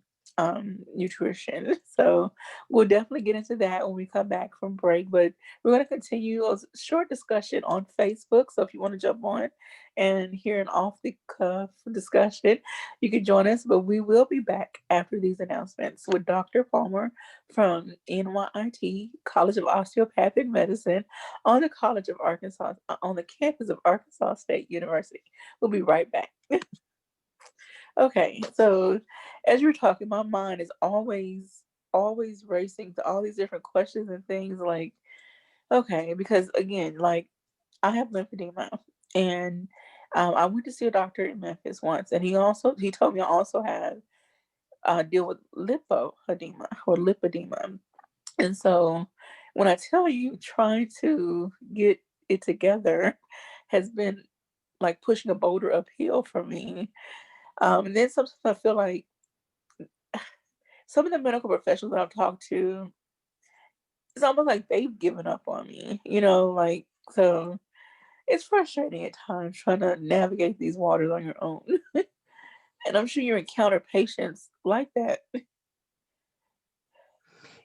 nutrition. So we'll definitely get into that when we come back from break. But we're going to continue a short discussion on Facebook. So if you want to jump on and hear an off the cuff discussion, you can join us. But we will be back after these announcements with Dr. Palmer from NYIT College of Osteopathic Medicine on the College of Arkansas, on the campus of Arkansas State University. We'll be right back. Okay, so as you're talking, my mind is always racing to all these different questions and things like, okay, because again, like I have lymphedema, and I went to see a doctor in Memphis once, and he told me I also have deal with lipoedema or lipedema. And so when I tell you trying to get it together has been like pushing a boulder uphill for me. And then sometimes I feel like some of the medical professionals that I've talked to, it's almost like they've given up on me, like, so it's frustrating at times trying to navigate these waters on your own. And I'm sure you encounter patients like that.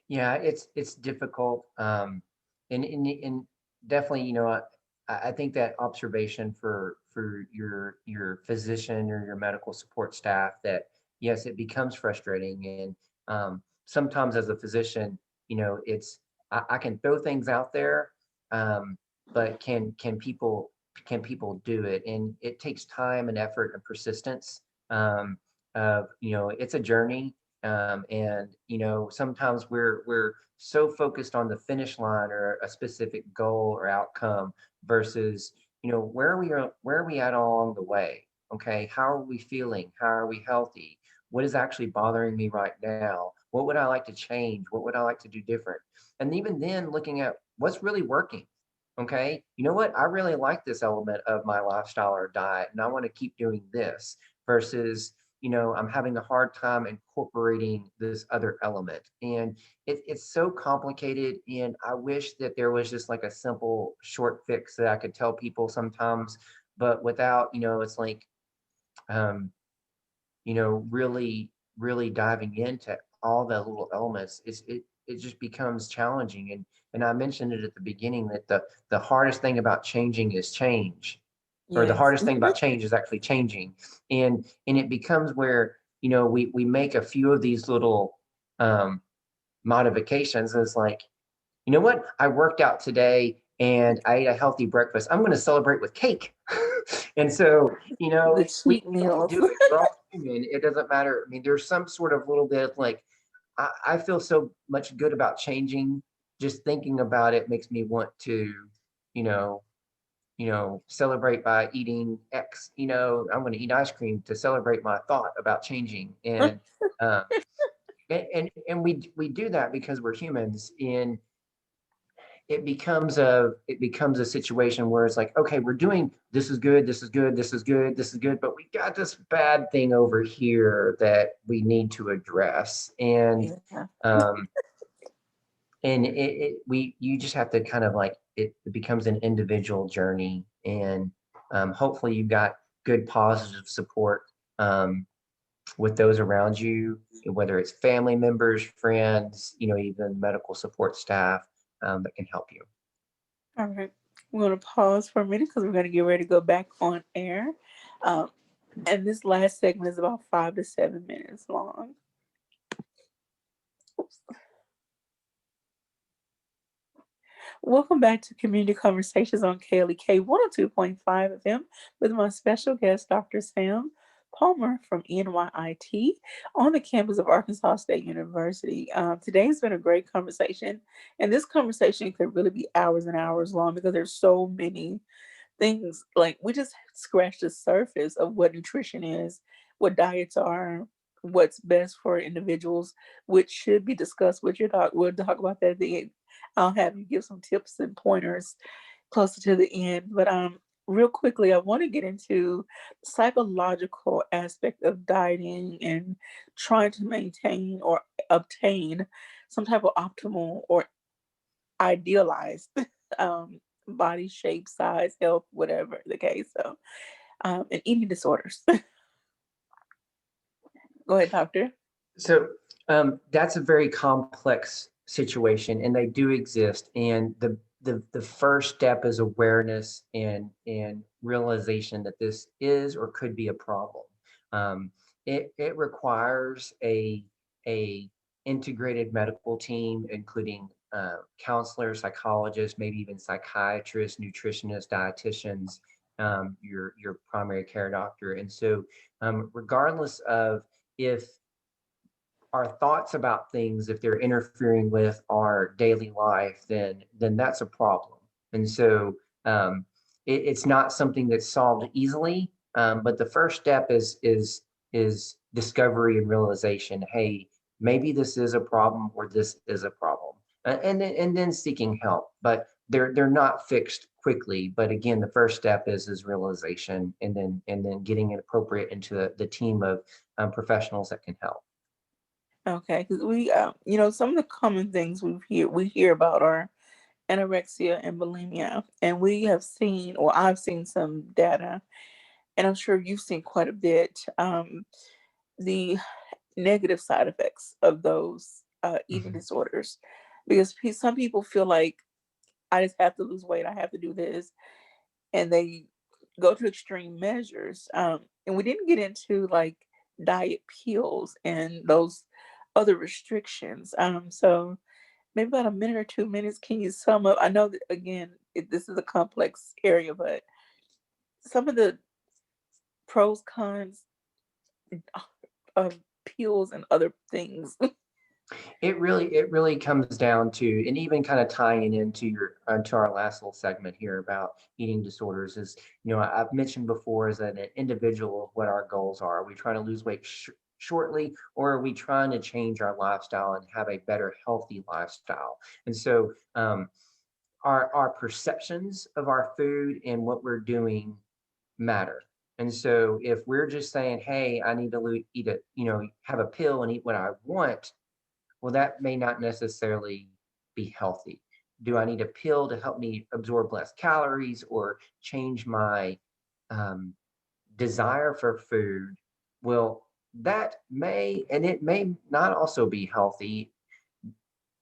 Yeah, it's difficult, and definitely, I think that observation for your physician or your medical support staff, that yes, it becomes frustrating, and sometimes as a physician, it's I can throw things out there, um, but can people do it? And it takes time and effort and persistence. It's a journey, and sometimes we're so focused on the finish line or a specific goal or outcome versus where are we at along the way. Okay, how are we feeling? How are we healthy? What is actually bothering me right now? What would I like to change? What would I like to do different? And even then, looking at what's really working. Okay, you know what, I really like this element of my lifestyle or diet, and I want to keep doing this versus I'm having a hard time incorporating this other element. And it's so complicated. And I wish that there was just like a simple short fix that I could tell people sometimes, but without, it's like, um, really, really diving into all the little elements, it just becomes challenging. And I mentioned it at the beginning that the hardest thing about changing is change, or the Yes. hardest thing about change is actually changing. And it becomes where we make a few of these little um modifications, and it's like, you know what, I worked out today and I ate a healthy breakfast, I'm going to celebrate with cake. And so The we cheat all meals. do it, we're all human, it doesn't matter. I mean, there's some sort of little bit like, I feel so much good about changing. Just thinking about it makes me want to, you know, celebrate by eating X. I'm going to eat ice cream to celebrate my thought about changing. Uh, and we do that because we're humans, and it becomes a situation where it's like, okay, we're doing, this is good, this is good, this is good, this is good, but we got this bad thing over here that we need to address. And Yeah. um we you just have to kind of like, it becomes an individual journey. And hopefully you've got good positive support with those around you, whether it's family members, friends, even medical support staff, that can help you. All right. We're going to pause for a minute because we're going to get ready to go back on air. Um, and this last segment is about 5 to 7 minutes long. Oops. Welcome back to Community Conversations on KLEK 102.5 FM with my special guest, Dr. Sam Palmer from NYIT on the campus of Arkansas State University. Today's been a great conversation, and this conversation could really be hours and hours long because there's so many things. Like, we just scratched the surface of what nutrition is, what diets are, what's best for individuals, which should be discussed with your doc. We'll talk about that at the end. I'll have you give some tips and pointers closer to the end. But real quickly, I want to get into the psychological aspect of dieting and trying to maintain or obtain some type of optimal or idealized body shape, size, health, whatever the case. So, and eating disorders. Go ahead, doctor. So that's a very complex situation, and they do exist. And the first step is awareness and realization that this is or could be a problem. Um, it requires a integrated medical team, including counselors, psychologists, maybe even psychiatrists, nutritionists, dietitians, your primary care doctor. And so, regardless of if our thoughts about things, if they're interfering with our daily life, then that's a problem. And so it's not something that's solved easily. But the first step is discovery and realization. Hey, maybe this is a problem or this is a problem, and then seeking help. But they're not fixed quickly. But again, the first step is realization, and then getting it appropriate into the team of professionals that can help. Okay, because some of the common things we hear about are anorexia and bulimia, and we have seen, or I've seen some data, and I'm sure you've seen quite a bit, the negative side effects of those eating Mhm. disorders, because some people feel like I just have to lose weight, I have to do this, and they go to extreme measures. And we didn't get into like diet pills and those other restrictions. So maybe about a minute or 2 minutes, can you sum up? I know that again, this is a complex area, but some of the pros, cons of pills and other things. It really comes down to, and even kind of tying into your to our last little segment here about eating disorders is, I've mentioned before is that an individual what our goals are. Are we trying to lose weight shortly, or are we trying to change our lifestyle and have a better healthy lifestyle? And so our perceptions of our food and what we're doing matter. And so if we're just saying, hey, I need to eat a, have a pill and eat what I want, well, that may not necessarily be healthy. Do I need a pill to help me absorb less calories or change my um, desire for food? Well, that may, and it may not also be healthy.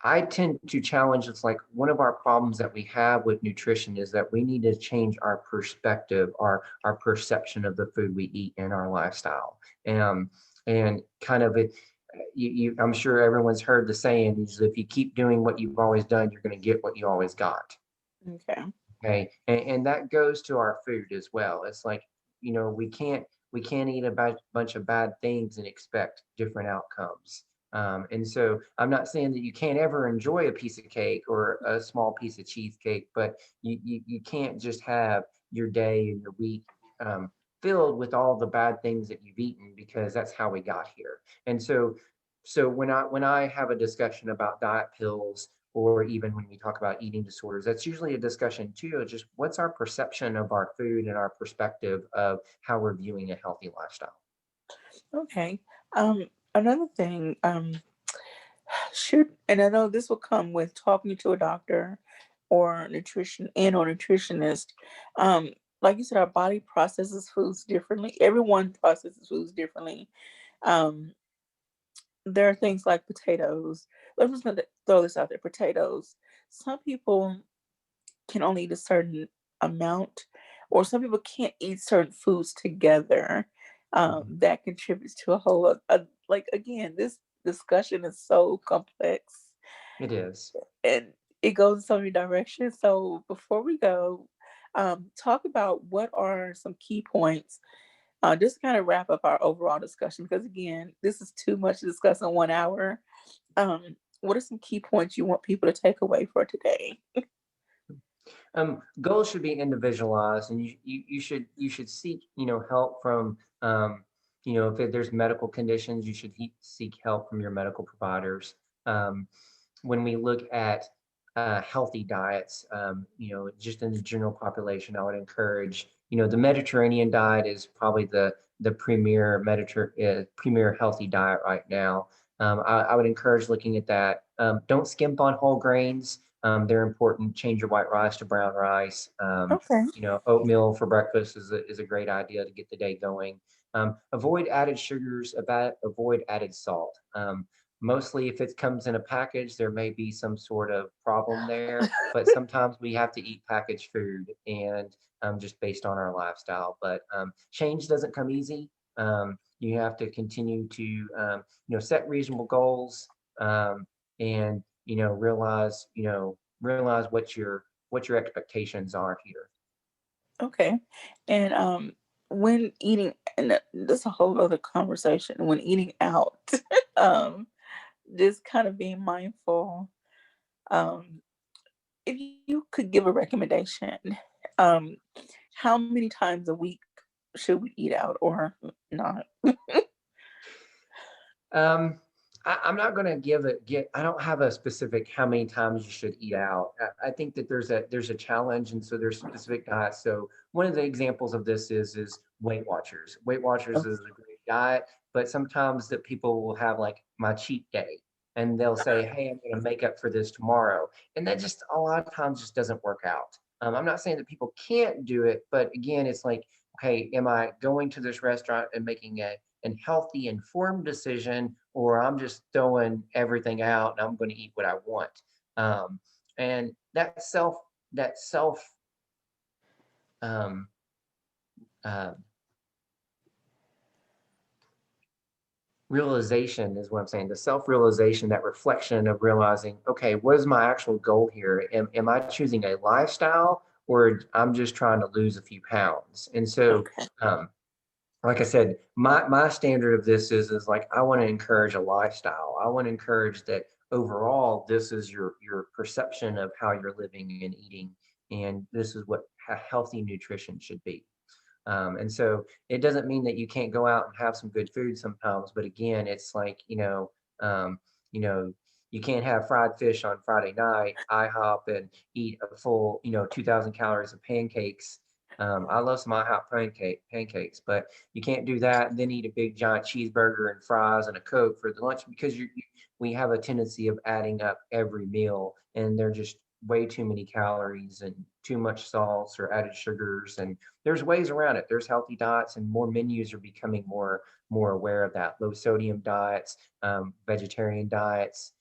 I tend to challenge, it's like one of our problems that we have with nutrition is that we need to change our perspective, our perception of the food we eat in our lifestyle. And kind of it, I'm sure everyone's heard the saying is if you keep doing what you've always done, you're going to get what you always got. Okay. Okay. And that goes to our food as well. It's like, we can't eat a bunch of bad things and expect different outcomes. And so I'm not saying that you can't ever enjoy a piece of cake or a small piece of cheesecake, but you can't just have your day and your week um, filled with all the bad things that you've eaten, because that's how we got here. And so when I have a discussion about diet pills, or even when we talk about eating disorders, that's usually a discussion too, of just what's our perception of our food and our perspective of how we're viewing a healthy lifestyle. Okay. Another thing, should, and I know this will come with talking to a doctor or nutritionist. Um, like you said, our body processes foods differently. Everyone processes foods differently. Um, there are things like potatoes. I'm just gonna throw this out there. Potatoes. Some people can only eat a certain amount, or some people can't eat certain foods together. Mhm. That contributes to a whole like, again, this discussion is so complex It is. and it goes in so many directions. So before we go, talk about what are some key points Just kind of wrap up our overall discussion, because again, this is too much to discuss in 1 hour. What are some key points you want people to take away for today? Goals should be individualized, and you should seek help from if there's medical conditions, you should seek help from your medical providers. Um, when we look at healthy diets, just in the general population, I would encourage, the Mediterranean diet is probably the premier healthy diet right now. I would encourage looking at that. Don't skimp on whole grains. They're important. Change your white rice to brown rice. Okay. Oatmeal for breakfast is a great idea to get the day going. Avoid added sugars, avoid added salt. Mostly, if it comes in a package, there may be some sort of problem there, but sometimes we have to eat packaged food and just based on our lifestyle. But change doesn't come easy. You have to continue to set reasonable goals, and realize what your expectations are here. Okay. And when eating, and this is a whole other conversation. When eating out, um, just kind of being mindful. Um, if you could give a recommendation, um, how many times a week should we eat out or not? Um, I'm not going to I don't have a specific how many times you should eat out. I think that there's a challenge, and so there's specific diets. So one of the examples of this is Weight Watchers. Weight Watchers is a great diet, but sometimes that people will have like my cheat day, and they'll say, "Hey, I'm going to make up for this tomorrow," and that just a lot of times just doesn't work out. I'm not saying that people can't do it, but again, it's like, okay, am I going to this restaurant and making a and healthy, informed decision, or I'm just throwing everything out and I'm going to eat what I want. And that self um, uh, realization is what I'm saying. The self realization, that reflection of realizing, okay, what is my actual goal here? Am I choosing a lifestyle, or I'm just trying to lose a few pounds? And so, Okay. um, like I said, my standard of this is like I want to encourage a lifestyle. I want to encourage that overall this is your perception of how you're living and eating, and this is what healthy nutrition should be. And so it doesn't mean that you can't go out and have some good food sometimes, but again, it's like, um, you know, you can't have fried fish on Friday night, IHOP, and eat a full, 2,000 calories of pancakes. I love some IHOP pancakes, but you can't do that and then eat a big giant cheeseburger and fries and a Coke for the lunch, because we have a tendency of adding up every meal, and they're just way too many calories and too much salts or added sugars. And there's ways around it. There's healthy diets, and more menus are becoming more aware of that. Low sodium diets, vegetarian diets,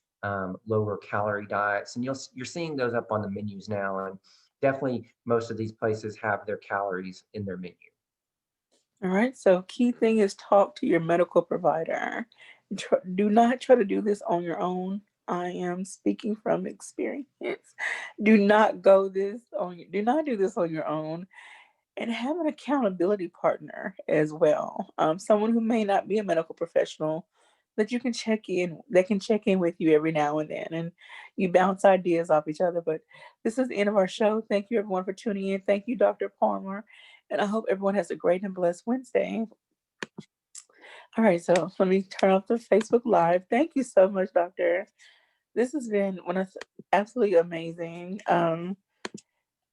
lower calorie diets, and you're seeing those up on the menus now. And definitely, most of these places have their calories in their menu. All right. So, key thing is talk to your medical provider. Do not try to do this on your own. I am speaking from experience. Do not do this on your own, and have an accountability partner as well. Someone who may not be a medical professional that can check in with you every now and then, and you bounce ideas off each other. But this is the end of our show. Thank you everyone for tuning in. Thank you, Dr. Palmer. And I hope everyone has a great and blessed Wednesday. All right, so let me turn off the Facebook Live. Thank you so much, Doctor. This has been absolutely amazing.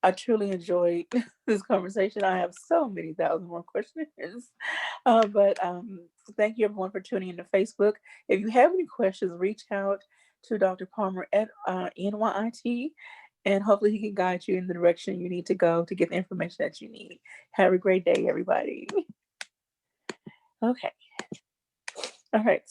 I truly enjoyed this conversation. I have so many thousand more questions. But thank you everyone for tuning into Facebook. If you have any questions, reach out to Dr. Palmer at NYIT, and hopefully he can guide you in the direction you need to go to get the information that you need. Have a great day, everybody. Okay. All right.